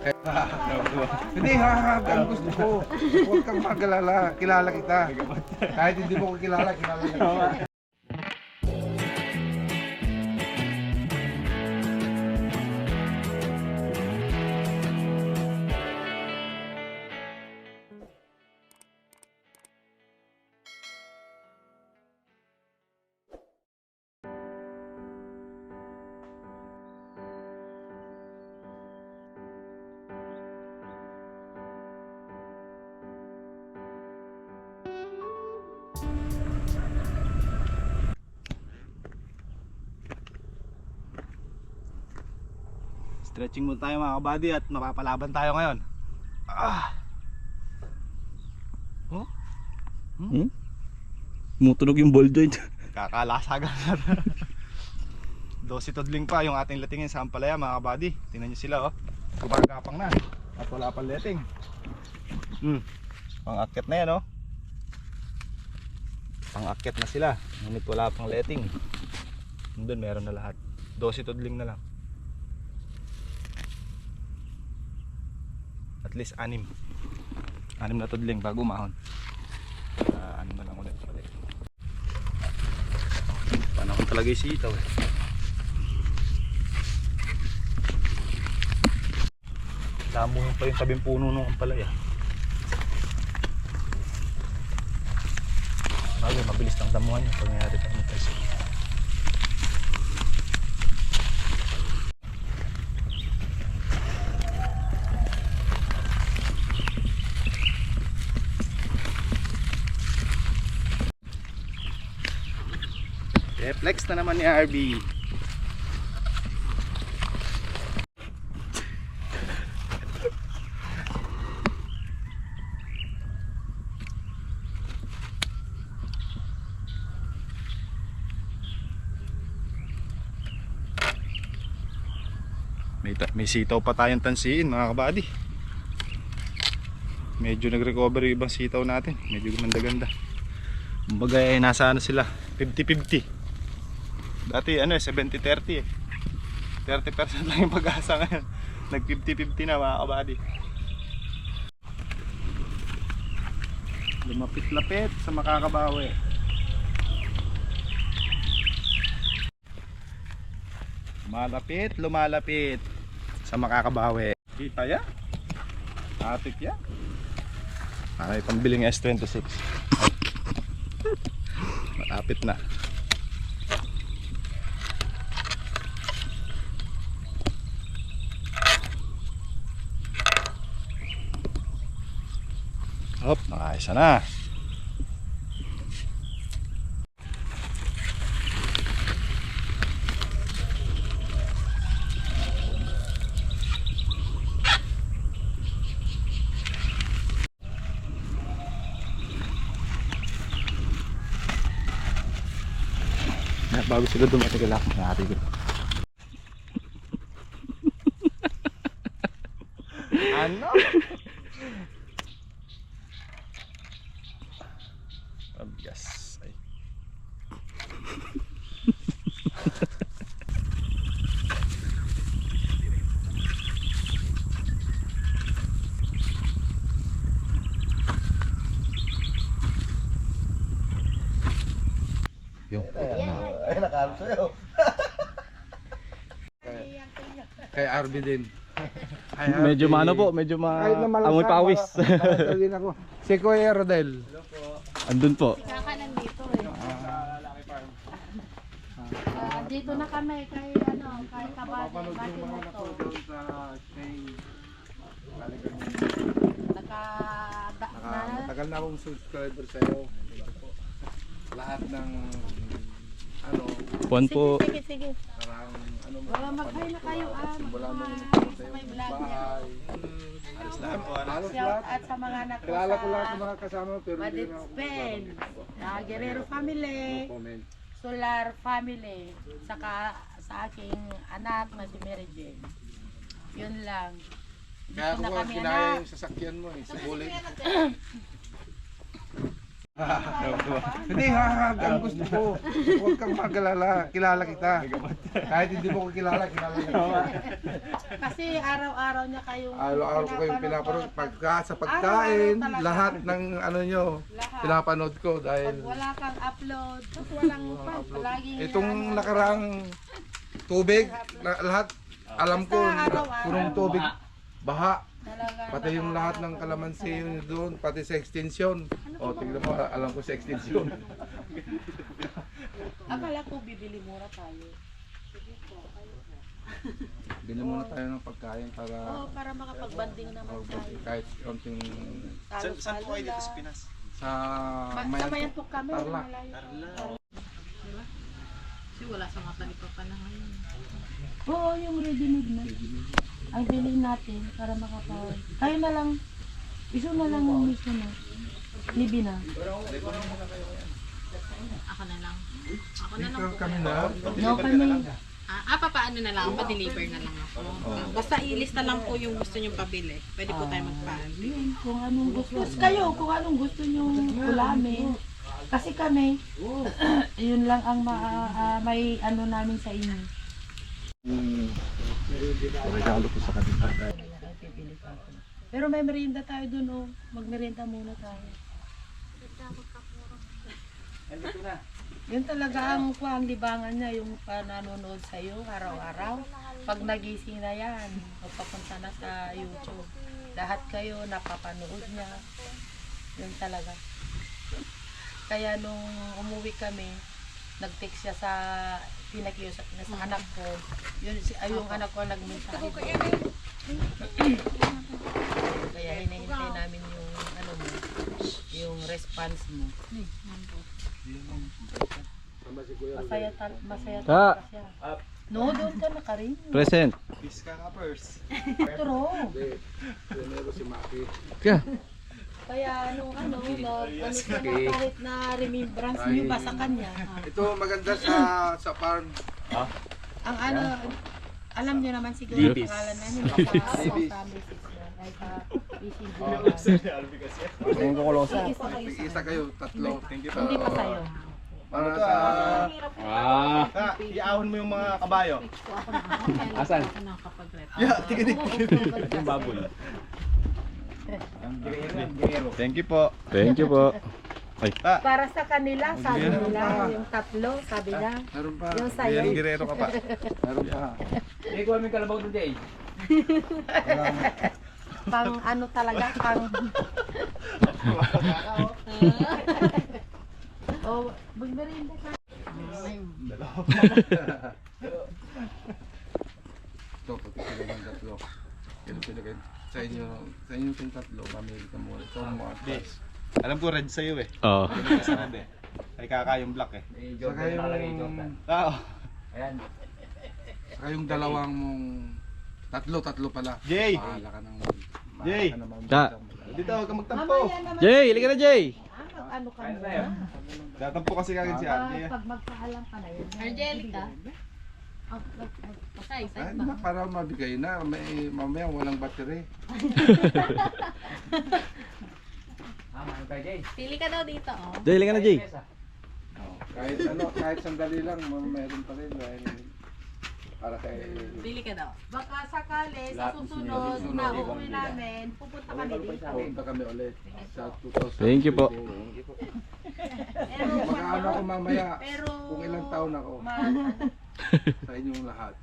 Hindi, ang gusto ko. Huwag kang magalala. Kilala kita. Kahit hindi mo ko kilala kita. Stretching muna tayo mga kabady at mapapalaban tayo ngayon. Oh? Tumutunog yung ball joint. Kakalasagan na. 12 tudling pa yung ating latingin sa ampalaya mga kabady. Tingnan nyo sila oh. Gumagapang na. At wala pang letting. Pang-akyat na yan oh. Pang-akyat na sila. Ngunit wala pang letting. Doon meron na lahat. 12 tudling na lang. At least 6 na tudling bago umahon. 6 na lang ulit. Panahon talaga yung sitaw eh. Damuhin pa yung tabing puno nung ampalaya. Bagay, mabilis lang damuhan yun pag nangyari tayo ng tayo. Reflex na naman ni RB. May sitaw pa tayong tansiin mga kabady. Medyo nag-recover yung ibang sitaw natin. Medyo gumanda-ganda. Kumbaga nasa ano sila 50-50. Dati 70-30 eh. 30% lang yung pag-asa ngayon. Nag 50-50 na mga kabady. Lumapit-lapit sa makakabawi. Lumalapit sa makakabawi. Kita ya? Atik ya? Ay, pambiling S26. Malapit na. Hop, nakaisa na. Bago sila dumating kailangan mangyari ko. Ano? Yes. Ay. Yung Ay, nakalo sa'yo. Kay RB din. Medyo maano po, medyo amoy pawis. Din ako. Si Kuya Rodel. Andun po. Kaka nandito eh. Dito na kami kay Kabate. Bati na to. Matagal na akong subscriber sa'yo. Lahat ng Puan po. Sige. parang Mag-hi na kayo simula nung sa may vlog niya. bahay. alis na po. Halos Shout lahat. out sa mga anak ko Kilala ko lahat sa ng mga kasama pero hindi Madrid na ako Spain, Guerrero family, comment. Solar family, saka sa aking anak na si Mary Jane. Yun lang. Kaya Dito ko na kami kinaya anak. yung sasakyan mo eh, sa bullet. Hindi ha, ang gusto ko. Huwag kang magalala, kilala kita. Kahit hindi mo ko kilala kita. Kasi araw-araw niya kayong Araw-araw ko kayong pinapanood. Pagka sa pagkain, lahat ng ano nyo, Lahat. pinapanood ko Pag dahil wala kang upload, tapos walang pan, laging itong ano, nakarang tubig, lahat alam ko, Basta araw-araw. punong tubig, baha. talaga Pati yung lahat ng kalamansi yun doon, pati sa extension. O, tignan mo, alam ko sa extension. Akala ko bibili mura tayo. Bili muna tayo ng pagkain para Oo, para makapagbanding naman tayo. kahit konting Saan po kayo dito sa Pinas? sa Sa Mayantok kami, Tarlac. malayo. Kasi wala sa mata ni Papa na ngayon. Oo, yung ready-made na. Ay, bilhin natin para makapawag. Kayo na lang, iso na lang yung gusto mo. Libi na. Ako na lang. Ako na lang Ikaw po. kami na. No, kami. Papaano na lang, pa-deliver na lang ako. Basta ilista lang po yung gusto nyong pabili. Pwede po tayo magpabili. Yun, kung anong gusto. Kayo, kung anong gusto nyo ulamin. Kasi kami, yun lang ang may ano namin sa inyo. Regalo ko sa kanila. Pero may merienda tayo dun, oh. Magmerienda muna tayo. Yun talaga ang libangan niya, yung pananonood sa'yo araw-araw. Pag nagising na yan, magpapunta na sa YouTube. Lahat kayo napapanood niya. Yun talaga. Kaya nung umuwi kami, nag-text siya sa pinakiusap niya sa anak ko. Yun, yung anak ko nag-mensahe. Kaya hinihintay namin yung ano mo, yung response mo. Masaya talaga siya. No, doon ka na ka rin. Present. Biska ka first. Turo. Primero si Maki. Kaya ano siya na kahit na remembrance niyo ba sa kanya. Ito maganda sa farm. Ang ano, alam niyo naman siguro Libis. ang pangalan namin sa misis niya. Ay sa PCB. Ngayon ko kulosa. Isa kayo, tatlo. Thank you. Hindi pa sa'yo. Para Ito, sa iahon mo yung mga kabayo. Asan? Ako na kapag reto. Yeah, tiginig. Yung baboy. Thank you po. Thank you po. Para sa kanila, sabi nila, yung tatlo, sabi niya. meron pa. Yung sa'yo. Yan, girero ka pa. Meron pa. Pang ano talaga, pang... Oh, magmerienda ka. Ito, pati sila ng tatlo. Kaya sa inyo itong tatlo, mamili ka muna. Ito ang mga Yes. Alam ko red sa'yo eh. Oo. Hindi ka sa red eh. Ay kakayong black eh. Saka yung, saka yung dalawang mong tatlo pala. Jay! Bahala ka ng Jay! Ta. Dito, huwag ka magtampo. Mamaya naman. Jay, halika na Jay. Ano ka muna? Tatampo kasi kagad si Andy. Pag magpaalam ka na yun. Angelica. Pasay, Ay, na, para mabigay na. Mamaya walang battery. Pili ka daw dito, oh. Jay, halika na Jay. Kahit sandali lang, meron pa rin. Dahil para kay... Pili ka daw. Baka sakali sa susunod na uuwi namin, pupunta kami dito. Punta kami ulit sa 2000. Thank you po. Pero Mag-ano ako mamaya Pero kung ilang taon ako sa inyong lahat.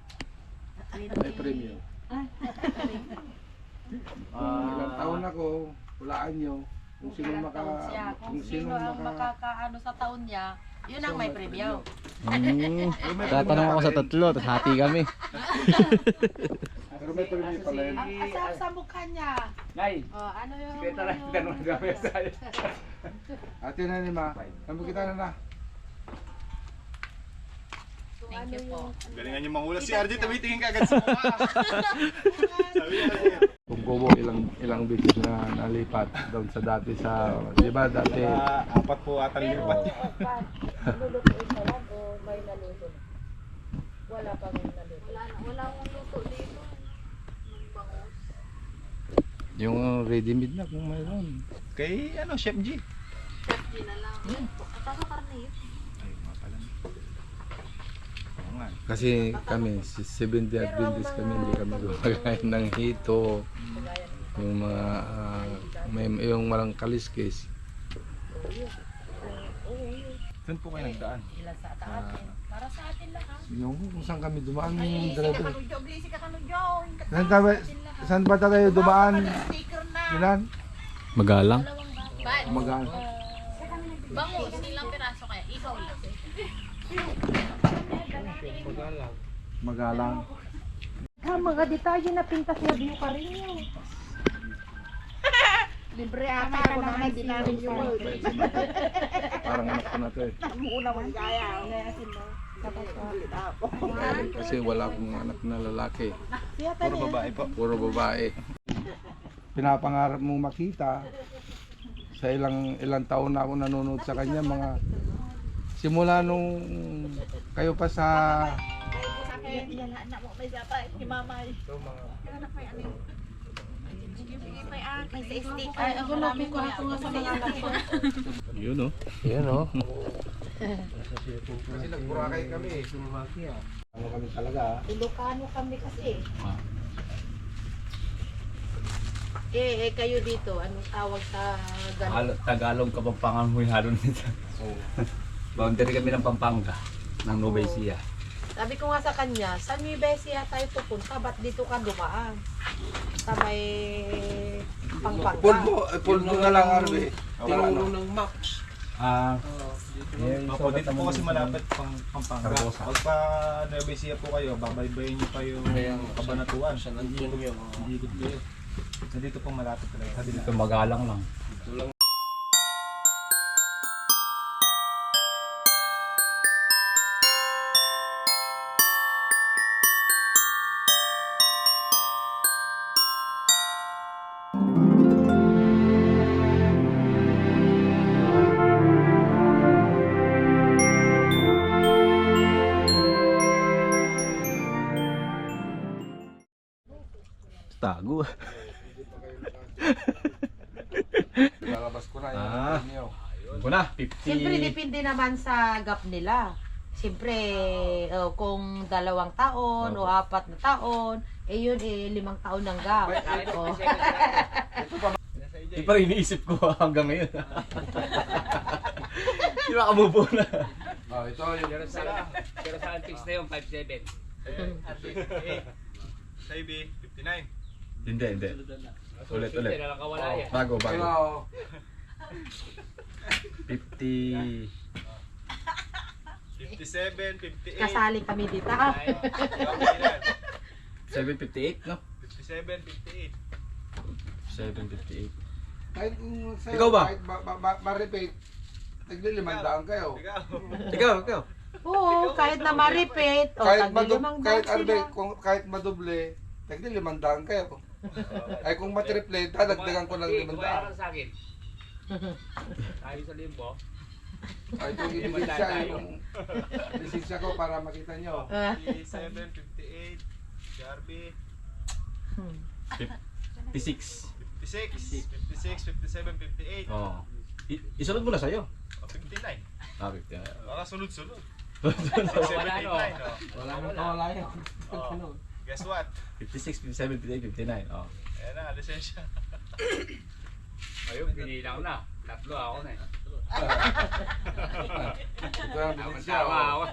May premium. Kung ilang taon ako, hulaan nyo. Kung sino kung sino ang makakaano sa taon niya, yun ang may premyo. Tatanong ako sa tatlo, tapos hati kami. Pero may premium pala yun. Sa mukha niya. Oh, ano yung... Ate na ni Ma, sabi kita na. Thank you po. Galingan yung manghula si RJ, tumitingin ka agad sa mukha. Sabi niya. Kung kubo ilang beses na nalipat doon sa dati sa, di ba dati? Apat po ata lipat. Lulutuin pa lang o may naluto? Wala pang naluto. Wala akong luto dito. Yung ready-made na kung mayroon. Kay ano, Chef G. na lang. At ako karne yun. Ay, mga pala. Oo nga. Kasi kami, si 70 Adventist kami, hindi kami gumagain ng hito. Yung mga, yung walang kaliskis. Saan po kayo nagdaan? Ilan sa atin. Para sa atin lang ha. Yung kung saan kami dumaan yung driver. Blisi ka kanudyo. Saan ba tayo dumaan? Ilan? Magalang. Bad. Magaan. Bangus, ilang piraso kaya? Ikaw lang. Magalang. Mga detalye na pintas na view ka rin yun. Libre ata ako na hindi namin yung Parang anak ko na to eh. Kasi wala akong anak na lalaki. Puro babae po. Puro babae. Pinapangarap mong makita. Sa ilang taon na ako nanonood sa kanya, mga simula nung kayo pa sa Ay, ako lapit ko ako nga sa mga anak ko. Yun oh. yan o. Kasi nagburakay kami eh. Ano kami talaga ah. Ilocano kami kasi. Eh, kayo dito, anong tawag sa ganun? Tagalog Kapampangan mo yung halo nito. Boundary kami ng Pampanga, ng Nueva Ecija. Sabi ko nga sa kanya, sa Nueva Ecija tayo pupunta, ba't dito ka dumaan? Sa may Pampanga. Pulbo na lang Arbe. Tinuro ng Opo, dito po kasi malapit Pampanga. Cardosa. Pag pa Nueva Ecija po kayo, babaybayin niyo pa yung Kabanatuan. Ikot kayo. So dito po malapit talaga. Dito magalang lang. Tago. Lalabas ko na yung niyo. Ako na, 50. Siyempre, depende naman sa gap nila. Siyempre, kung 2 taon o 4 na taon, eh yun, 5 taon ng gap. Oh. Di pa rin iniisip ko hanggang ngayon. Di ba kamubo na? Oh, ito yung Pero sa antics na yung 5'7". Saibi, 59. Hindi. Ulit. Nakakawala yan. Bago. Pero 50. 57, 58. Kasali kami dito. Ah. 758, no? 57, 58. 758. kahit sa'yo, Ikaw ba? kahit ma-repeat, tagli-500 kayo. Ikaw. Oo, kahit na ma-repeat, o Kahit tagli-500 Arbe, sila. kahit madoble, tagli-500 kayo. Ay kung matriple, dadagdagan ko ng Kumayaran 500. sa akin. Tayo sa limbo. Ay, itong ibigay yung lisensya ko para makita nyo. 57, 58. Jarby. 56. 56, 57, 58. Oo. Isunod mo na sa'yo. 59. Ah, 50. Baka sunod-sunod. Wala, 7, 8, 9. no? Wala nang kawala yan. Guess what? 56, 57, 58, 59. Oh. Ayan na, lisensya. Ayun, binilang na. 3 ako na eh. Ito ang lisensya. Tama ako.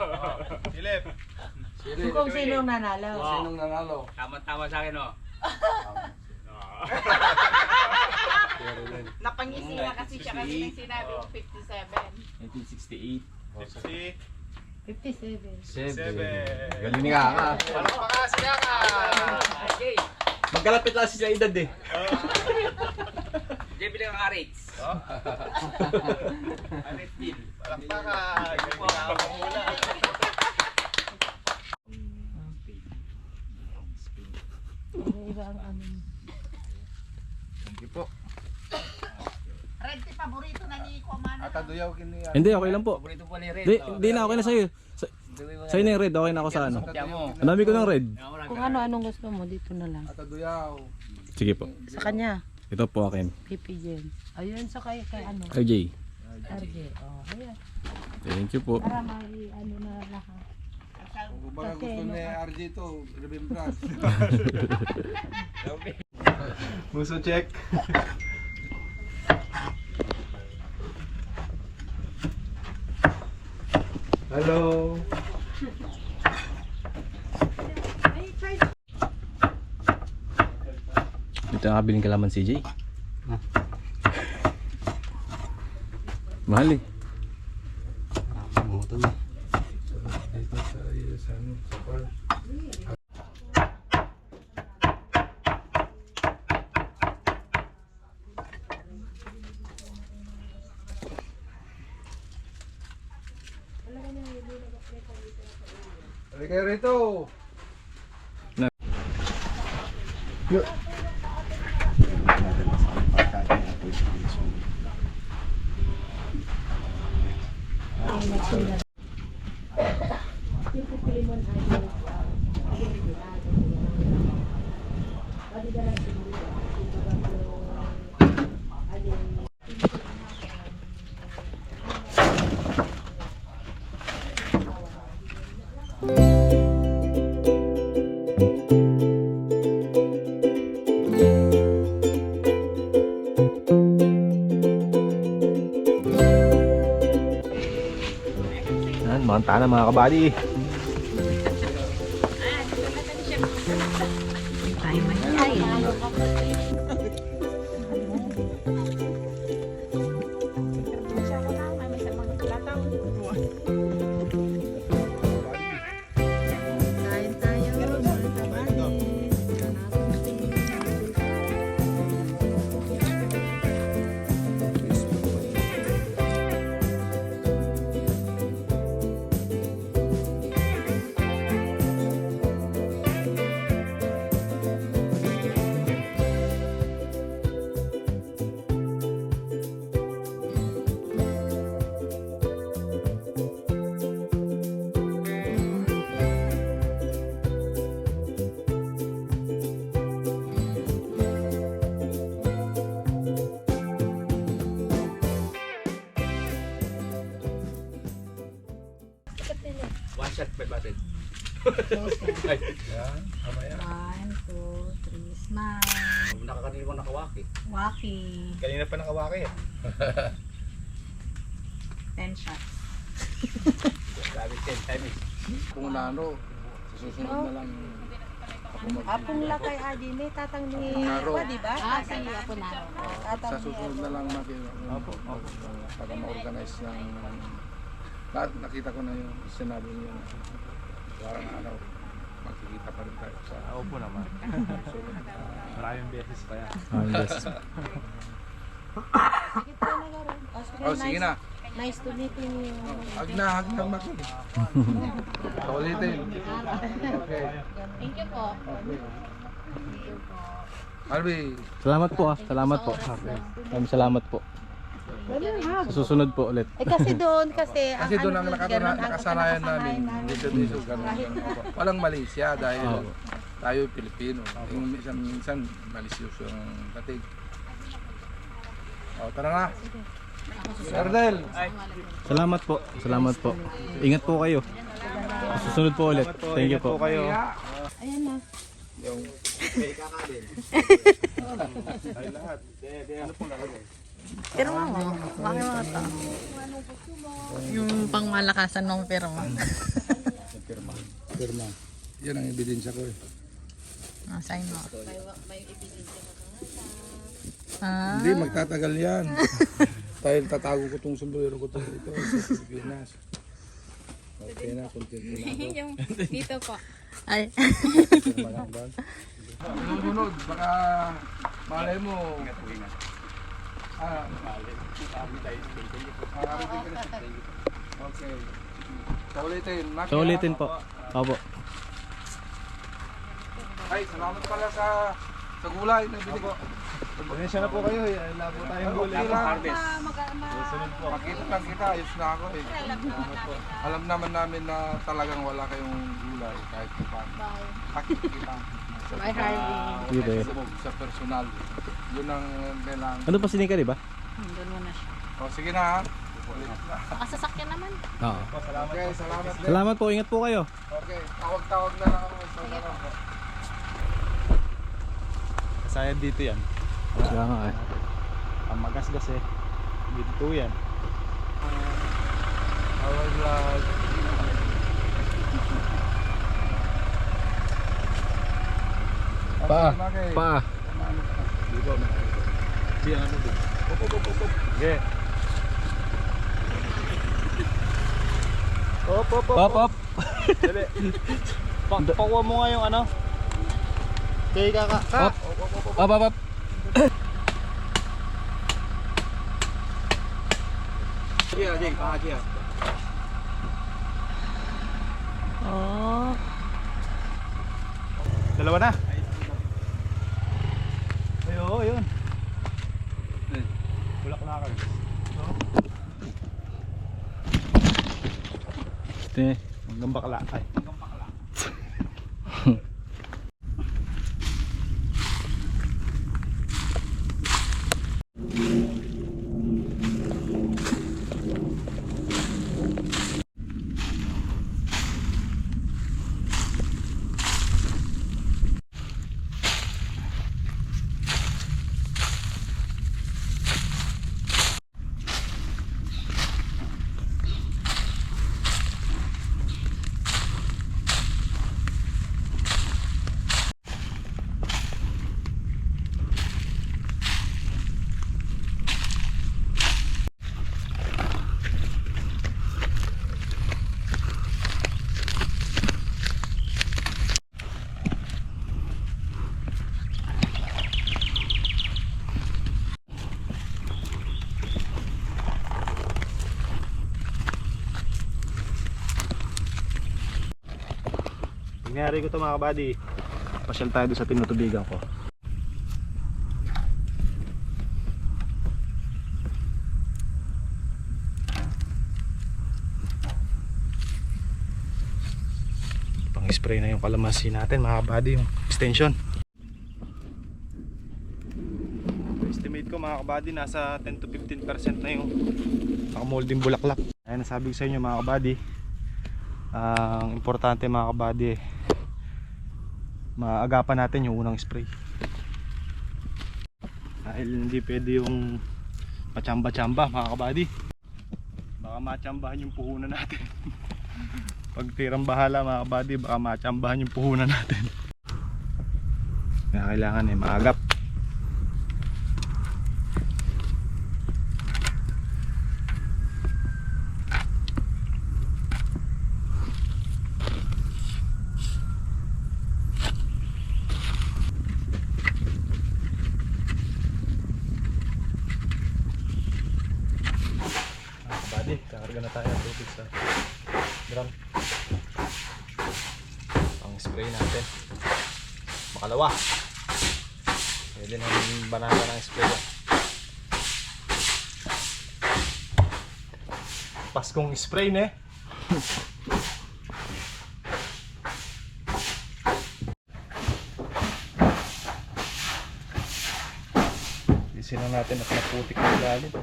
Philip. Kung sinong nanalo. Sinong nanalo? Tama sa akin, oh. Napangisi na kasi siya kasi nang sinabi ko 57. 1968. 50, 57. 7. Galing ka. Palakpakan sila ka! Okay. Magkalapit lang siya edad eh. Diyan bilang ang rates. Rate deal. Palakpakan! Pinakamula. Iba ang ano. Thank you po. Red tea paborito na ni Kuman. At aduyaw kini. Hindi, okay lang po. Paborito po ni Red. Hindi na, okay na sa'yo. Sa'yo na yung red, okay na ako sa ano. Ang dami ko ng red. Kung anong gusto mo, dito na lang. At aduyaw. Sige po. Sa kanya, Ito po akin. Pipi Jen. Ayun, sa kay ano. RJ. RJ, oh, ayan. Thank you po. Para may ano na lahat. Kung baka Kasi, gusto no, ni RJ to, remembrance. Muso check. Hello. Dito nakabiling kalaman si Jay. Mahal eh. Dito sa ano, sa park. Halika kayo rito. Yan, manta na mga kabady. One shot, 500. Yan, mamaya. 1, 2, 3, smile. Nakakanil mo nakawaki. Waki. Kanina pa nakawaki eh. 10 shots. Sabi 10 times. Kung ano, sa susunod na lang ako Apong lakay Adi, may tatang ni Naro. Wa, di ba? Ah, si Apunaro. sa susunod na lang Opo. Para ma-organize ng lahat. Nakita ko na yung sinabi niyo. Parang araw, makikita pa rin tayo sa Opo naman. susunod. Maraming beses pa yan. Yes. Oh, sige na. Nice to meet you. Hag na makul. Ulitin. Okay. Thank you po. Albi, Salamat po ah. Salamat po. Maraming salamat po. Sa susunod po ulit. Eh kasi doon, kasi doon ang ganun ang nakasanayan namin. Dito, ganun. Walang Malaysia dahil Oo. tayo Pilipino. Yung minsan malisyoso yung katig. O, tara na. Erdel. Salamat po. Salamat po. Ingat po kayo. Sa susunod po ulit. Thank you po. kayo. Ayan na. Yung Pero mo, bakit mga to? Yung pangmalakasan ng pero mo. pirma. Yan ang ebidensya ko eh. Sign mo. Ah, Hindi, magtatagal yan. Dahil tatago ko itong sombrero ko ito sa Pilipinas. Okay na, kontento na ako. yung dito po. Ay. Pirma lang ba? Sunod, baka malay mo. Okay. Saulitin. So ulitin po. Opo. Ay, salamat pala sa gulay na bili ko. Pasensya na po kayo eh. Labo tayong huli. Okay lang. Susunod po. Makita lang kita, ayos na ako eh. Alam naman namin na talagang wala kayong gulay kahit paano. Nakikita. Bye, Harvey. Dito eh. Sa personal. Yun ang kailangan. Ano pa sinika, di ba? Doon mo na siya. O sige na ha. Nakasasakyan naman. Oo. Okay, salamat din. Salamat po, ingat po kayo. Okay, tawag-tawag na lang ako. Kasayad dito yan. Kaya nga eh. Ang magasgas eh. Dito yan. Our vlog. Pa, pa. Okay. Op. Up, up. Dali. Pakuha mo nga yung ano. Okay, kaka. Up. Up, up, up. Dalawa na. Ay, oo, yun. Bulaklakan. Ito Hanggang bakla. Ay. Nangyari ko to mga kabady. Pasyal tayo doon sa tinutubigan ko. Pang spray na yung kalamansi natin mga kabady, yung extension. Estimate ko mga kabady nasa 10 to 15% na yung nakamolding bulaklak. Ayan, nasabi ko sa inyo mga kabady, ang importante mga kabady, maagapan natin yung unang spray dahil hindi pwede yung machamba-chamba mga kabady, baka machambahan yung puhunan natin. Pag tirang bahala mga kabady, baka machambahan yung puhunan natin. Kaya kailangan maagap. Kakarga na tayo ng tubig sa drum. Ang spray natin makalawa, pwede na yung banana ng spray. Paskong spray ne. Isin na natin at naputik na ilalim.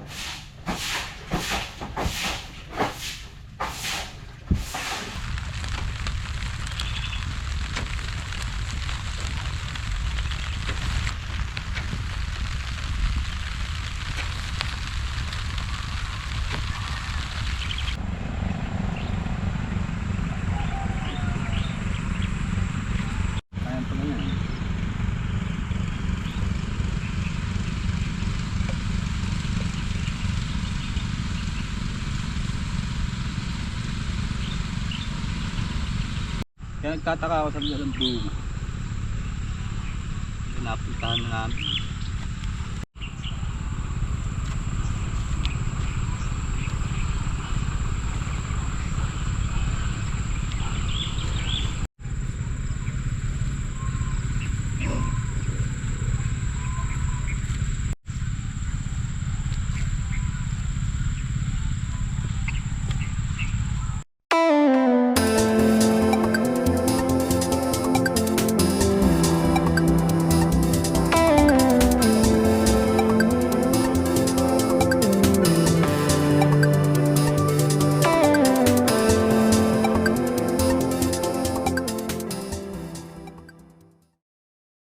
Kaya nagtataka ako sa mga ng bunga. Napuntahan na namin.